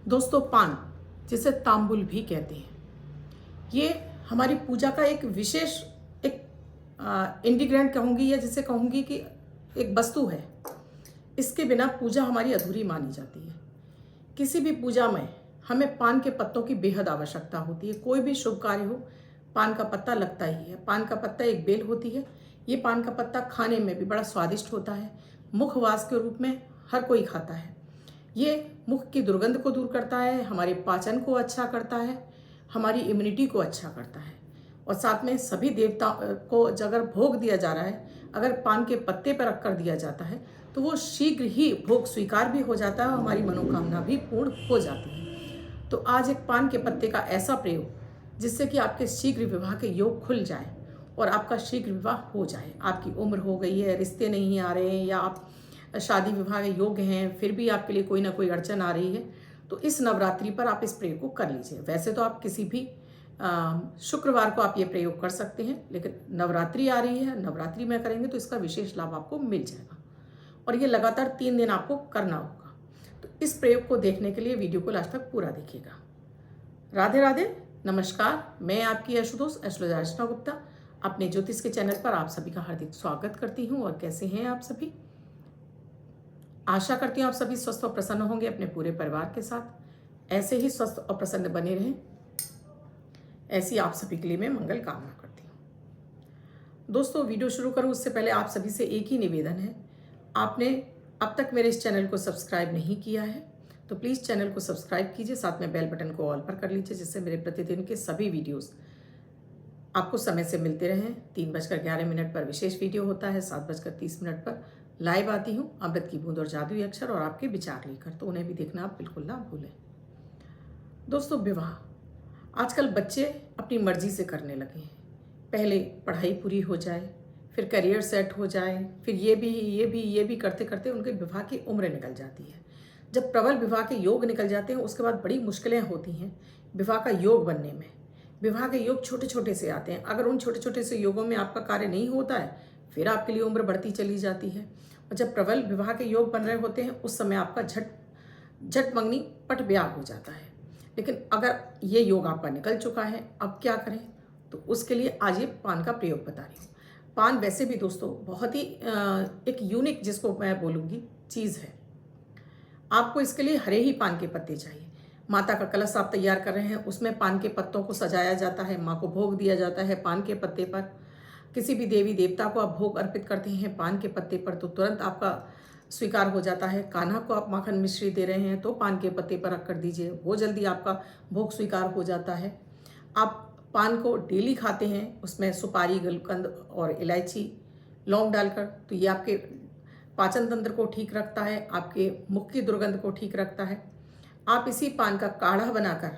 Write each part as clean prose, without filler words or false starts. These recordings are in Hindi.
दोस्तों, पान जिसे तांबुल भी कहते हैं, ये हमारी पूजा का एक विशेष एक इंग्रेडिएंट कहूँगी, या जिसे कहूँगी कि एक वस्तु है। इसके बिना पूजा हमारी अधूरी मानी जाती है। किसी भी पूजा में हमें पान के पत्तों की बेहद आवश्यकता होती है। कोई भी शुभ कार्य हो, पान का पत्ता लगता ही है। पान का पत्ता एक बेल होती है। ये पान का पत्ता खाने में भी बड़ा स्वादिष्ट होता है। मुखवास के रूप में हर कोई खाता है। ये मुख की दुर्गंध को दूर करता है, हमारे पाचन को अच्छा करता है, हमारी इम्यूनिटी को अच्छा करता है। और साथ में सभी देवता को अगर भोग दिया जा रहा है, अगर पान के पत्ते पर रख कर दिया जाता है, तो वो शीघ्र ही भोग स्वीकार भी हो जाता है और हमारी मनोकामना भी पूर्ण हो जाती है। तो आज एक पान के पत्ते का ऐसा प्रयोग जिससे कि आपके शीघ्र विवाह के योग खुल जाए और आपका शीघ्र विवाह हो जाए। आपकी उम्र हो गई है, रिश्ते नहीं आ रहे हैं, या आप शादी विवाह के योग्य हैं, फिर भी आपके लिए कोई ना कोई अड़चन आ रही है, तो इस नवरात्रि पर आप इस प्रयोग को कर लीजिए। वैसे तो आप किसी भी शुक्रवार को आप ये प्रयोग कर सकते हैं, लेकिन नवरात्रि आ रही है, नवरात्रि में करेंगे तो इसका विशेष लाभ आपको मिल जाएगा। और ये लगातार 3 दिन आपको करना होगा। तो इस प्रयोग को देखने के लिए वीडियो को लास्ट तक पूरा देखिएगा। राधे राधे, नमस्कार। मैं आपकी आशुतोष एस्ट्रोलॉजर अर्चना गुप्ता अपने ज्योतिष के चैनल पर आप सभी का हार्दिक स्वागत करती हूँ। और कैसे हैं आप सभी? आशा करती हूँ आप सभी स्वस्थ और प्रसन्न होंगे अपने पूरे परिवार के साथ। ऐसे ही स्वस्थ और प्रसन्न बने रहें, ऐसी आप सभी के लिए मैं मंगल कामना करती हूँ। दोस्तों, वीडियो शुरू करूँ उससे पहले आप सभी से एक ही निवेदन है। आपने अब तक मेरे इस चैनल को सब्सक्राइब नहीं किया है तो प्लीज़ चैनल को सब्सक्राइब कीजिए, साथ में बेल बटन को ऑल पर कर लीजिए, जिससे मेरे प्रतिदिन के सभी वीडियोस आपको समय से मिलते रहें। 3:11 पर विशेष वीडियो होता है, 7:30 पर लाइव आती हूँ अमृत की बूंद और जादुई अक्षर और आपके विचार लेकर, तो उन्हें भी देखना आप बिल्कुल ना भूलें। दोस्तों, विवाह आजकल बच्चे अपनी मर्जी से करने लगे हैं। पहले पढ़ाई पूरी हो जाए, फिर करियर सेट हो जाए, फिर ये भी करते करते उनके विवाह की उम्र निकल जाती है। जब प्रबल विवाह के योग निकल जाते हैं, उसके बाद बड़ी मुश्किलें होती हैं विवाह का योग बनने में। विवाह के योग छोटे छोटे से आते हैं। अगर उन छोटे छोटे से योगों में आपका कार्य नहीं होता है, फिर आपके लिए उम्र बढ़ती चली जाती है। और जब प्रबल विवाह के योग बन रहे होते हैं, उस समय आपका झट मंगनी पट ब्याह हो जाता है। लेकिन अगर ये योग आपका निकल चुका है, अब क्या करें? तो उसके लिए आज ये पान का प्रयोग बता रही हूँ। पान वैसे भी दोस्तों बहुत ही एक यूनिक, जिसको मैं बोलूँगी, चीज़ है। आपको इसके लिए हरे ही पान के पत्ते चाहिए। माता का कलश आप तैयार कर रहे हैं, उसमें पान के पत्तों को सजाया जाता है, माँ को भोग दिया जाता है पान के पत्ते पर। किसी भी देवी देवता को आप भोग अर्पित करते हैं पान के पत्ते पर, तो तुरंत आपका स्वीकार हो जाता है। कान्हा को आप माखन मिश्री दे रहे हैं तो पान के पत्ते पर रख कर दीजिए, वो जल्दी आपका भोग स्वीकार हो जाता है। आप पान को डेली खाते हैं, उसमें सुपारी, गुलकंद और इलायची, लौंग डालकर, तो ये आपके पाचन तंत्र को ठीक रखता है, आपके मुख की दुर्गंध को ठीक रखता है। आप इसी पान का काढ़ा बनाकर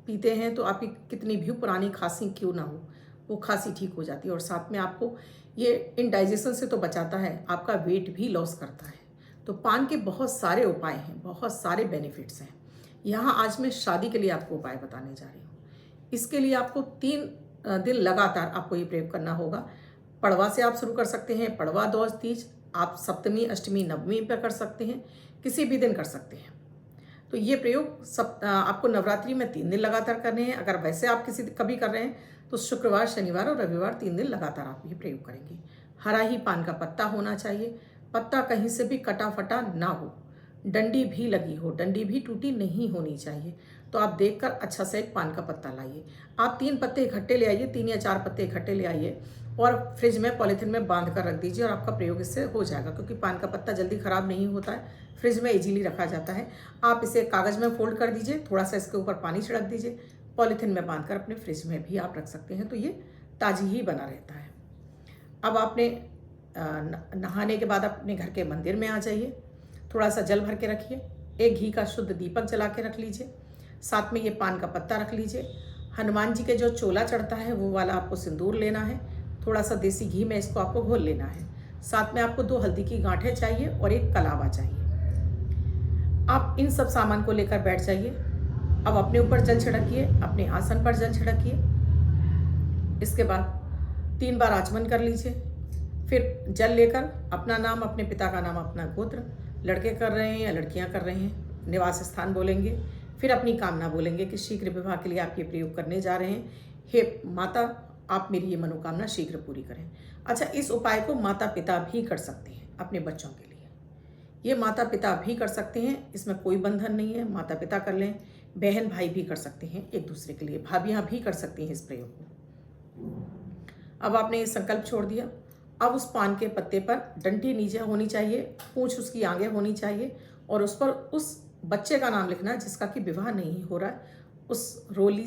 पीते हैं तो आपकी कितनी भी पुरानी खांसी क्यों ना हो, वो खांसी ठीक हो जाती है। और साथ में आपको ये इनडाइजेशन से तो बचाता है, आपका वेट भी लॉस करता है। तो पान के बहुत सारे उपाय हैं, बहुत सारे बेनिफिट्स हैं। यहाँ आज मैं शादी के लिए आपको उपाय बताने जा रही हूँ। इसके लिए आपको 3 दिन लगातार आपको ये प्रयोग करना होगा। पड़वा से आप शुरू कर सकते हैं, पड़वा, दौज, तीज। आप सप्तमी, अष्टमी, नवमी पर कर सकते हैं, किसी भी दिन कर सकते हैं। तो ये प्रयोग आपको नवरात्रि में 3 दिन लगातार करने हैं। अगर वैसे आप कभी कर रहे हैं तो शुक्रवार, शनिवार और रविवार 3 दिन लगातार आप ये प्रयोग करेंगे। हरा ही पान का पत्ता होना चाहिए। पत्ता कहीं से भी कटा फटा ना हो, डंडी भी लगी हो, डंडी भी टूटी नहीं होनी चाहिए। तो आप देखकर अच्छा से एक पान का पत्ता लाइए। आप 3 पत्ते इकट्ठे ले आइए, 3 या 4 पत्ते इकट्ठे ले आइए और फ्रिज में पॉलीथिन में बांध कर रख दीजिए और आपका प्रयोग इससे हो जाएगा। क्योंकि पान का पत्ता जल्दी खराब नहीं होता है, फ्रिज में इजीली रखा जाता है। आप इसे कागज़ में फोल्ड कर दीजिए, थोड़ा सा इसके ऊपर पानी छिड़क दीजिए, पॉलीथिन में बांधकर अपने फ्रिज में भी आप रख सकते हैं, तो ये ताज़ी ही बना रहता है। अब आपने नहाने के बाद अपने घर के मंदिर में आ जाइए, थोड़ा सा जल भर के रखिए, एक घी का शुद्ध दीपक जला के रख लीजिए, साथ में ये पान का पत्ता रख लीजिए। हनुमान जी के जो चोला चढ़ता है वो वाला आपको सिंदूर लेना है, थोड़ा सा देसी घी में इसको आपको घोल लेना है। साथ में आपको 2 हल्दी की गांठें चाहिए और 1 कलावा चाहिए। आप इन सब सामान को लेकर बैठ जाइए। अब अपने ऊपर जल छिड़किए, अपने आसन पर जल छिड़किए। इसके बाद 3 बार आचमन कर लीजिए, फिर जल लेकर अपना नाम, अपने पिता का नाम, अपना गोत्र, लड़के कर रहे हैं या लड़कियां कर रहे हैं, निवास स्थान बोलेंगे। फिर अपनी कामना बोलेंगे कि शीघ्र विवाह के लिए आप ये प्रयोग करने जा रहे हैं। हे माता, आप मेरी ये मनोकामना शीघ्र पूरी करें। अच्छा, इस उपाय को माता पिता भी कर सकते हैं अपने बच्चों के लिए। ये माता पिता भी कर सकते हैं, इसमें कोई बंधन नहीं है। माता पिता कर लें, बहन भाई भी कर सकते हैं एक दूसरे के लिए, भाभियाँ भी कर सकती हैं इस प्रयोग को। अब आपने ये संकल्प छोड़ दिया। अब उस पान के पत्ते पर डंठी नीचे होनी चाहिए, पूंछ उसकी आगे होनी चाहिए और उस पर उस बच्चे का नाम लिखना है जिसका कि विवाह नहीं हो रहा है। उस रोली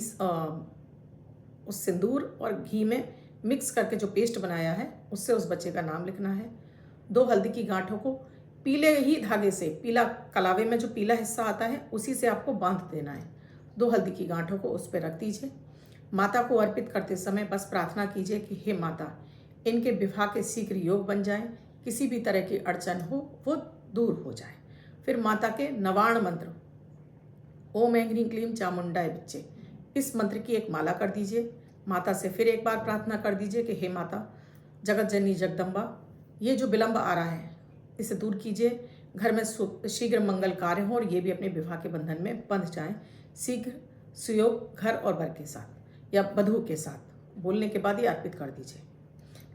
उस सिंदूर और घी में मिक्स करके जो पेस्ट बनाया है उससे उस बच्चे का नाम लिखना है। 2 हल्दी की गांठों को पीले ही धागे से, पीला कलावे में जो पीला हिस्सा आता है उसी से आपको बांध देना है। 2 हल्दी की गांठों को उस पर रख दीजिए। माता को अर्पित करते समय बस प्रार्थना कीजिए कि हे माता, इनके विवाह के शीघ्र योग बन जाए, किसी भी तरह की अड़चन हो वो दूर हो जाए। फिर माता के नवाण मंत्र ओम ऐं ह्रीं क्लीं चामुंडाय विच्चे, इस मंत्र की एक माला कर दीजिए। माता से फिर एक बार प्रार्थना कर दीजिए कि हे माता जगत जननी जगदम्बा, ये जो विलंब आ रहा है इसे दूर कीजिए, घर में शीघ्र मंगल कार्य हो और ये भी अपने विवाह के बंधन में बंध जाएं, शीघ्र सुयोग घर और वर के साथ या वधू के साथ बोलने के बाद ये अर्पित कर दीजिए।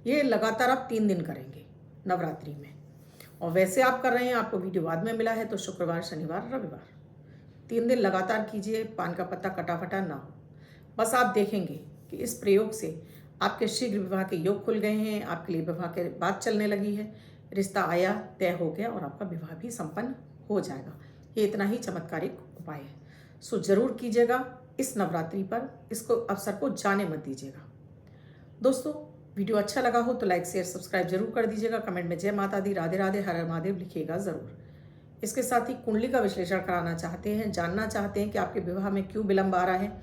ये लगातार आप 3 दिन करेंगे नवरात्रि में। और वैसे आप कर रहे हैं, आपको वीडियो बाद में मिला है तो शुक्रवार, शनिवार, रविवार 3 दिन लगातार कीजिए। पान का पत्ता कटा-फटा ना हो। बस आप देखेंगे कि इस प्रयोग से आपके शीघ्र विवाह के योग खुल गए हैं, आपके लिए विवाह के बात चलने लगी है, रिश्ता आया, तय हो गया और आपका विवाह भी संपन्न हो जाएगा। ये इतना ही चमत्कारिक उपाय है। सो जरूर कीजिएगा इस नवरात्रि पर, इसको अवसर को जाने मत दीजिएगा। दोस्तों, वीडियो अच्छा लगा हो तो लाइक, शेयर, सब्सक्राइब जरूर कर दीजिएगा। कमेंट में जय माता दी, राधे राधे, हर हर महादेव लिखिएगा ज़रूर। इसके साथ ही कुंडली का विश्लेषण कराना चाहते हैं, जानना चाहते हैं कि आपके विवाह में क्यों विलंब आ रहा है,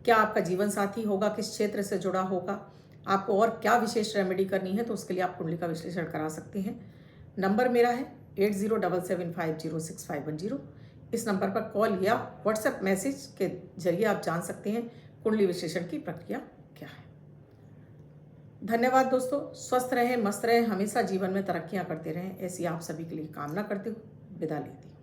क्या आपका जीवन साथी होगा, किस क्षेत्र से जुड़ा होगा, आपको और क्या विशेष रेमेडी करनी है, तो उसके लिए आप कुंडली का विश्लेषण करा सकते हैं। नंबर मेरा है 8077506510। इस नंबर पर कॉल या व्हाट्सएप मैसेज के जरिए आप जान सकते हैं कुंडली विश्लेषण की प्रक्रिया क्या है। धन्यवाद दोस्तों, स्वस्थ रहें, मस्त रहें, हमेशा जीवन में तरक्कियां करते रहें, ऐसी आप सभी के लिए कामना करते हुए विदा लेती हूँ।